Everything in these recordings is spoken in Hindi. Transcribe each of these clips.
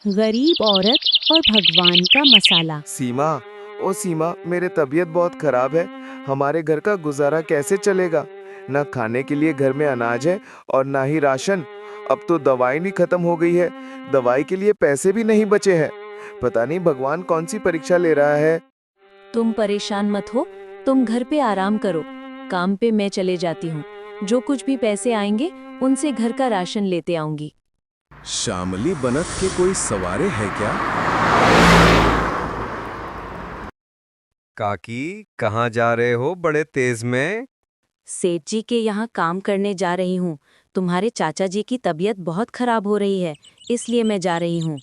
गरीब औरत और भगवान का मसाला। सीमा, ओ सीमा, मेरे तबीयत बहुत खराब है। हमारे घर का गुजारा कैसे चलेगा? ना खाने के लिए घर में अनाज है और ना ही राशन। अब तो दवाई भी खत्म हो गई है। दवाई के लिए पैसे भी नहीं बचे हैं। पता नहीं भगवान कौन सी परीक्षा ले रहा है। तुम परेशान मत हो, तुम घर पे आराम करो। काम पे मैं चले जाती हूँ। जो कुछ भी पैसे आएंगे उनसे घर का राशन लेते आऊंगी। शामली बनत के कोई सवारे है क्या? काकी, कहाँ जा रहे हो बड़े तेज में? सेठ जी के यहाँ काम करने जा रही हूँ। तुम्हारे चाचा जी की तबीयत बहुत खराब हो रही है, इसलिए मैं जा रही हूँ।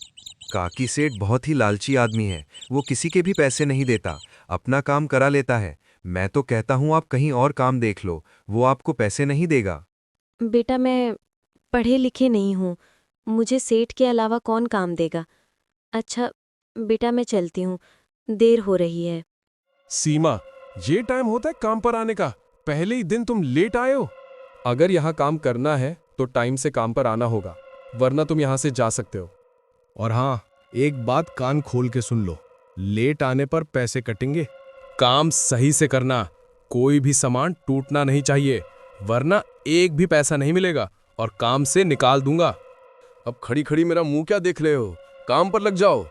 काकी सेठ बहुत ही लालची आदमी है। वो किसी के भी पैसे नहीं देता, अपना काम करा लेता है। मैं तो कहता हूँ आप कहीं और काम देख लो, वो आपको पैसे नहीं देगा। बेटा, मैं पढ़े लिखे नहीं हूँ, मुझे सेठ के अलावा कौन काम देगा। अच्छा बेटा, मैं चलती हूँ, देर हो रही है। सीमा, ये टाइम होता है काम पर आने का। पहले ही दिन तुम लेट आए हो। अगर यहाँ काम करना है तो टाइम से काम पर आना होगा, वरना तुम यहाँ से जा सकते हो। और हाँ, एक बात कान खोल के सुन लो, लेट आने पर पैसे कटेंगे। काम सही से करना, कोई भी सामान टूटना नहीं चाहिए, वरना एक भी पैसा नहीं मिलेगा और काम से निकाल दूंगा। अब खड़ी खड़ी मेरा मुंह क्या देख रहे हो? काम पर लग जाओ।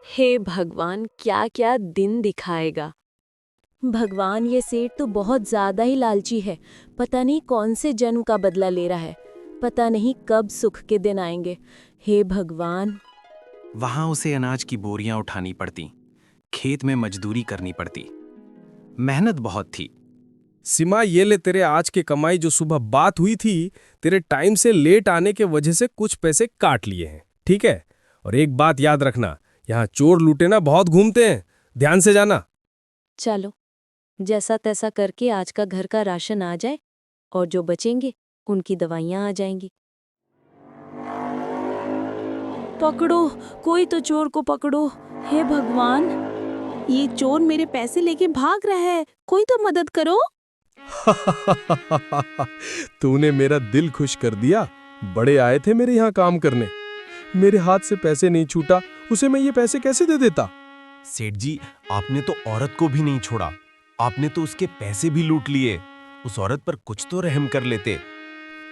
हे भगवान, क्या क्या दिन दिखाएगा। भगवान, ये सेठ तो बहुत ज्यादा ही लालची है। पता नहीं कौन से जन्म का बदला ले रहा है। पता नहीं कब सुख के दिन आएंगे। हे भगवान। वहां उसे अनाज की बोरियां उठानी पड़ती, खेत में मजदूरी करनी पड़ती, मेहनत बहुत थी। सीमा, ये ले तेरे आज के कमाई। जो सुबह बात हुई थी, तेरे टाइम से लेट आने के वजह से कुछ पैसे काट लिए हैं, ठीक है? और एक बात याद रखना, यहाँ चोर लुटेना बहुत घूमते हैं, ध्यान से जाना। चलो, जैसा तैसा करके आज का घर का राशन आ जाए और जो बचेंगे उनकी दवाइयाँ आ जाएंगी। पकड़ो, कोई तो चोर को पकड़ो। हे भगवान, ये चोर मेरे पैसे लेके भाग रहा है, कोई तो मदद करो। तूने मेरा दिल खुश कर दिया। बड़े आए थे मेरे यहाँ काम करने, मेरे हाथ से पैसे नहीं छूटा, उसे मैं ये पैसे कैसे दे देता? सेठ जी, आपने तो औरत को भी नहीं छोड़ा, आपने तो उसके पैसे भी लूट लिए। उस औरत पर कुछ तो रहम कर लेते।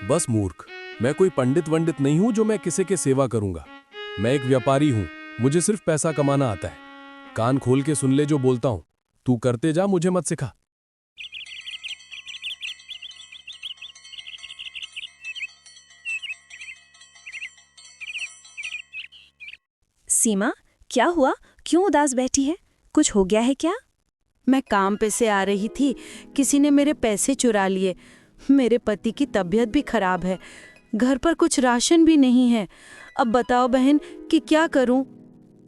बस मूर्ख, मैं कोई पंडित वंडित नहीं हूं जो मैं किसी के सेवा करूंगा। मैं एक व्यापारी हूं, मुझे सिर्फ पैसा कमाना आता है। कान खोल के सुन ले जो बोलता हूं, तू करते जा, मुझे मत सिखा। सीमा, क्या हुआ? क्यों उदास बैठी है? कुछ हो गया है क्या? मैं काम पे से आ रही थी, किसी ने मेरे पैसे चुरा लिए। मेरे पति की तबीयत भी खराब है, घर पर कुछ राशन भी नहीं है। अब बताओ बहन कि क्या करूं?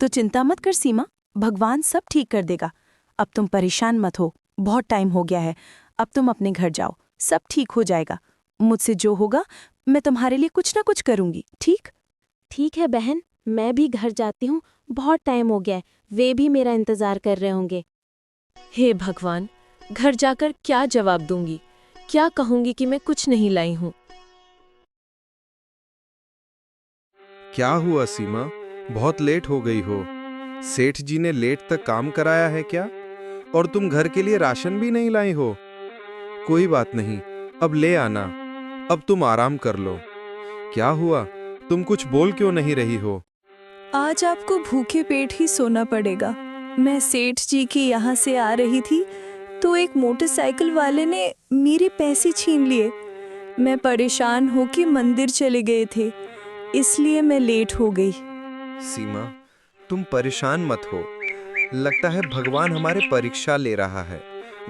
तो चिंता मत कर सीमा, भगवान सब ठीक कर देगा। अब तुम परेशान मत हो, बहुत टाइम हो गया है। अब तुम अपने घर जाओ, सब ठीक हो जाएगा। मुझसे जो होगा मैं तुम्हारे लिए कुछ ना कुछ करूंगी, ठीक? ठीक है बहन, मैं भी घर जाती हूँ, बहुत टाइम हो गया है, वे भी मेरा इंतजार कर रहे होंगे। हे भगवान, घर जाकर क्या जवाब दूंगी? क्या कहूंगी कि मैं कुछ नहीं लाई हूँ? क्या हुआ सीमा, बहुत लेट हो गई हो? सेठ जी ने लेट तक काम कराया है क्या? और तुम घर के लिए राशन भी नहीं लाई हो? कोई बात नहीं, अब ले आना। अब तुम आराम कर लो। क्या हुआ, तुम कुछ बोल क्यों नहीं रही हो? आज आपको भूखे पेट ही सोना पड़ेगा। मैं सेठ जी के यहाँ से आ रही थी तो एक मोटरसाइकिल वाले ने मेरे पैसे छीन लिए। मैं परेशान होकर मंदिर चले गए थे, इसलिए मैं लेट हो गई। सीमा, तुम परेशान मत हो। लगता है भगवान हमारे परीक्षा ले रहा है,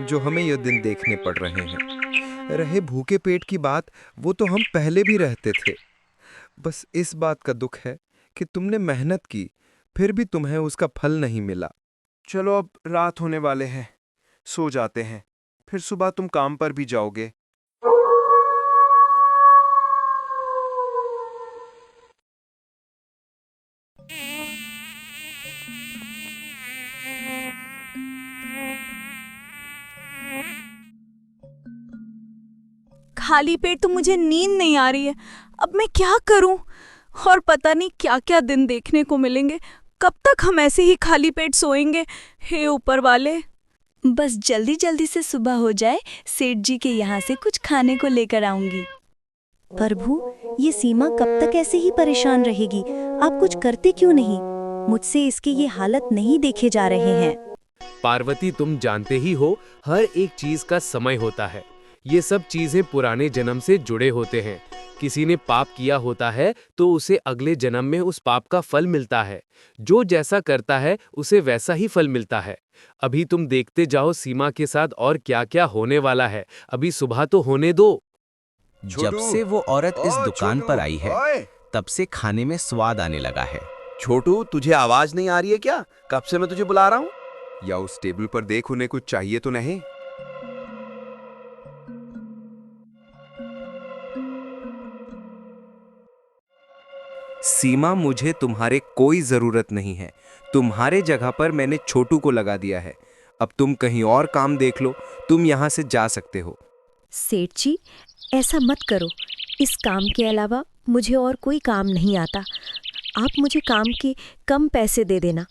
जो हमें ये दिन देखने पड़ रहे हैं। रहे भूखे पेट की बात, वो तो हम पहले भी रहते थे। बस इस बात का दुख है कि तुमने मेहनत की, फिर भी तुम्हें उसका फल नहीं मिला। चलो, अब रात होने वाले हैं, सो जाते हैं, फिर सुबह तुम काम पर भी जाओगे। खाली पेट तो मुझे नींद नहीं आ रही है। अब मैं क्या करूं? और पता नहीं क्या क्या दिन देखने को मिलेंगे। कब तक हम ऐसे ही खाली पेट सोएंगे? हे ऊपर वाले, बस जल्दी जल्दी से सुबह हो जाए, सेठ जी के यहाँ से कुछ खाने को लेकर आऊंगी। प्रभु, ये सीमा कब तक ऐसे ही परेशान रहेगी? आप कुछ करते क्यों नहीं? मुझसे इसके ये हालत नहीं देखे जा रहे हैं। पार्वती, तुम जानते ही हो, हर एक चीज का समय होता है। ये सब चीजें पुराने जन्म से जुड़े होते हैं। किसी ने पाप किया होता है तो उसे अगले जन्म में उस पाप का फल मिलता है। जो जैसा करता है उसे वैसा ही फल मिलता है। अभी तुम देखते जाओ सीमा के साथ और क्या क्या होने वाला है। अभी सुबह तो होने दो। जब से वो औरत इस दुकान पर आई है, तब से खाने में स्वाद आने लगा है। छोटू, तुझे आवाज नहीं आ रही है क्या? कब से मैं तुझे बुला रहा हूँ। या उस टेबल पर देख, उन्हें कुछ चाहिए तो नहीं? सीमा, मुझे तुम्हारे कोई जरूरत नहीं है। तुम्हारे जगह पर मैंने छोटू को लगा दिया है। अब तुम कहीं और काम देख लो। तुम यहाँ से जा सकते हो। सेठ जी, ऐसा मत करो। इस काम के अलावा मुझे और कोई काम नहीं आता। आप मुझे काम के कम पैसे दे देना।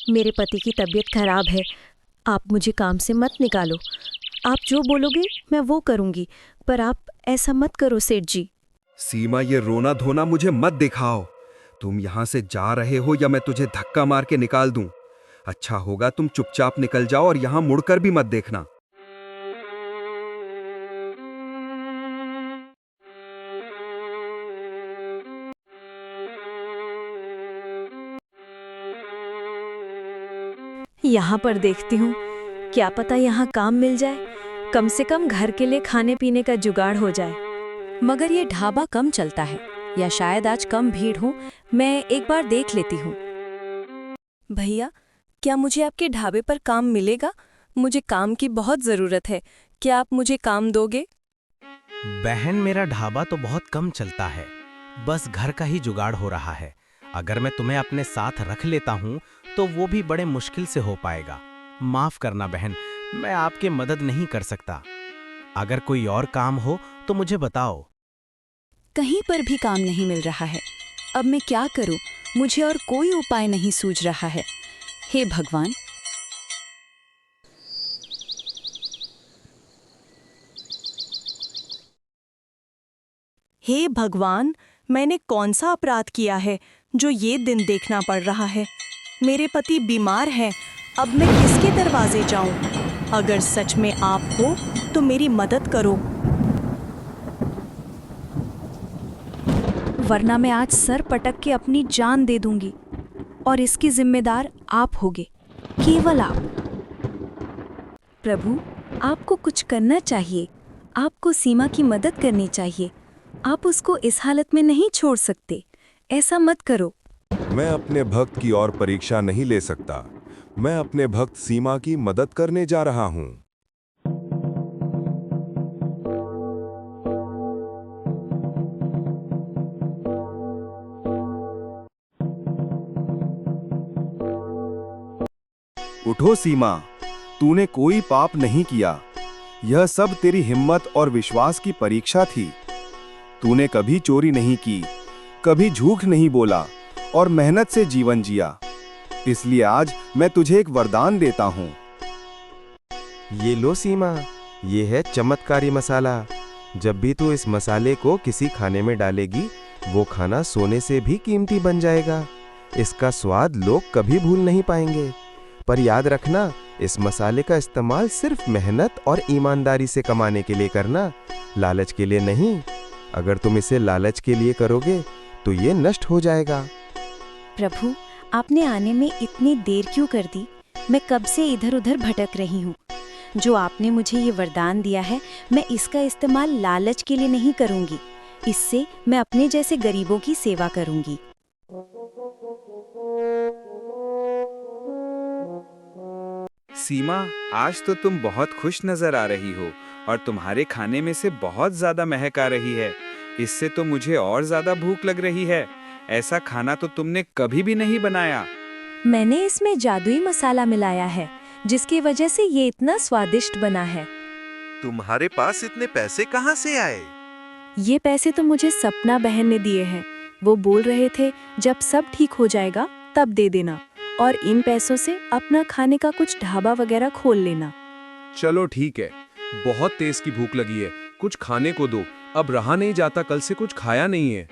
मेरे पति की तबीयत खराब है। आप मुझे काम से मत निकालो। आप जो बोलोगे मैं वो करूँगी, पर आप ऐसा मत करो सेठ जी। सीमा, ये रोना धोना मुझे मत दिखाओ। तुम यहाँ से जा रहे हो या मैं तुझे धक्का मार के निकाल दूं? अच्छा होगा तुम चुपचाप निकल जाओ और यहाँ मुड़कर भी मत देखना। यहाँ पर देखती हूँ, क्या पता यहाँ काम मिल जाए। कम से कम घर के लिए खाने पीने का जुगाड़ हो जाए। मगर ये ढाबा कम चलता है, या शायद आज कम भीड़ हो। मैं एक बार देख लेती हूँ। भैया, क्या मुझे आपके ढाबे पर काम मिलेगा? मुझे काम की बहुत ज़रूरत है। क्या आप मुझे काम दोगे? बहन, मेरा ढाबा तो बहुत कम चलता है। बस घर का ही जुगाड़ हो रहा है। अगर मैं तुम्हें अपने साथ रख लेता हूँ तो वो भी बड़े मुश्किल से हो पाएगा। माफ करना बहन, मैं आपकी मदद नहीं कर सकता। अगर कोई और काम हो तो मुझे बताओ। कहीं पर भी काम नहीं मिल रहा है। अब मैं क्या करूं? मुझे और कोई उपाय नहीं सूझ रहा है। हे भगवान! हे भगवान, मैंने कौन सा अपराध किया है जो ये दिन देखना पड़ रहा है? मेरे पति बीमार हैं। अब मैं किसके दरवाजे जाऊं? अगर सच में आप हो तो मेरी मदद करो, वरना मैं आज सर पटक के अपनी जान दे दूंगी और इसकी जिम्मेदार आप होगे, केवल आप। प्रभु, आपको कुछ करना चाहिए। आपको सीमा की मदद करनी चाहिए। आप उसको इस हालत में नहीं छोड़ सकते। ऐसा मत करो। मैं अपने भक्त की और परीक्षा नहीं ले सकता। मैं अपने भक्त सीमा की मदद करने जा रहा हूँ। उठो सीमा, तूने कोई पाप नहीं किया। यह सब तेरी हिम्मत और विश्वास की परीक्षा थी। तूने कभी चोरी नहीं की, कभी झूठ नहीं बोला और मेहनत से जीवन जिया। इसलिए आज मैं तुझे एक वरदान देता हूँ। ये लो सीमा, ये है चमत्कारी मसाला। जब भी तू इस मसाले को किसी खाने में डालेगी, वो खाना सोने से भी कीमती बन जाएगा। इसका स्वाद लोग कभी भूल नहीं पाएंगे। पर याद रखना, इस मसाले का इस्तेमाल सिर्फ मेहनत और ईमानदारी से कमाने के लिए करना, लालच के लिए नहीं। अगर तुम इसे लालच के लिए करोगे तो ये नष्ट हो जाएगा। प्रभु, आपने आने में इतनी देर क्यों कर दी? मैं कब से इधर उधर भटक रही हूँ। जो आपने मुझे ये वरदान दिया है, मैं इसका इस्तेमाल लालच के लिए नहीं करूँगी। इससे मैं अपने जैसे गरीबों की सेवा करूँगी। सीमा, आज तो तुम बहुत खुश नजर आ रही हो और तुम्हारे खाने में से बहुत ज्यादा महक आ रही है। इससे तो मुझे और ज्यादा भूख लग रही है। ऐसा खाना तो तुमने कभी भी नहीं बनाया। मैंने इसमें जादुई मसाला मिलाया है, जिसकी वजह से ये इतना स्वादिष्ट बना है। तुम्हारे पास इतने पैसे कहाँ से आए? ये पैसे तो मुझे सपना बहन ने दिए हैं। वो बोल रहे थे जब सब ठीक हो जाएगा तब दे देना, और इन पैसों से अपना खाने का कुछ ढाबा वगैरह खोल लेना। चलो ठीक है, बहुत तेज की भूख लगी है, कुछ खाने को दो, अब रहा नहीं जाता, कल से कुछ खाया नहीं है।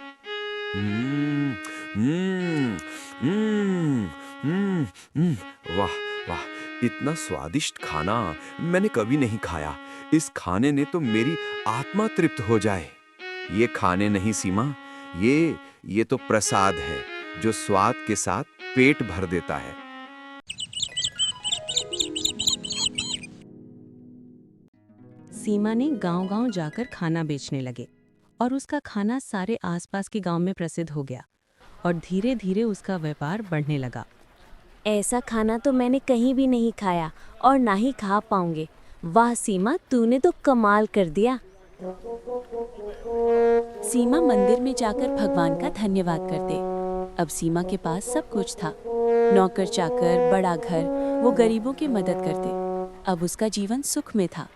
वाह वाह, इतना स्वादिष्ट खाना मैंने कभी नहीं खाया। इस खाने ने तो मेरी आत्मा तृप्त हो जाए। ये खाने नहीं सीमा, ये तो प्रसाद है जो स्वाद के साथ पेट भर देता है। सीमा ने गांव-गांव जाकर खाना बेचने लगे और उसका खाना सारे आसपास के गांव में प्रसिद्ध हो गया और धीरे-धीरे उसका व्यापार बढ़ने लगा। ऐसा खाना तो मैंने कहीं भी नहीं खाया और ना ही खा पाऊंगे। वाह सीमा, तूने तो कमाल कर दिया। सीमा मंदिर में जाकर भगवान का धन्यवाद करते। अब सीमा के पास सब कुछ था, नौकर चाकर, बड़ा घर, वो गरीबों की मदद करते। अब उसका जीवन सुख में था।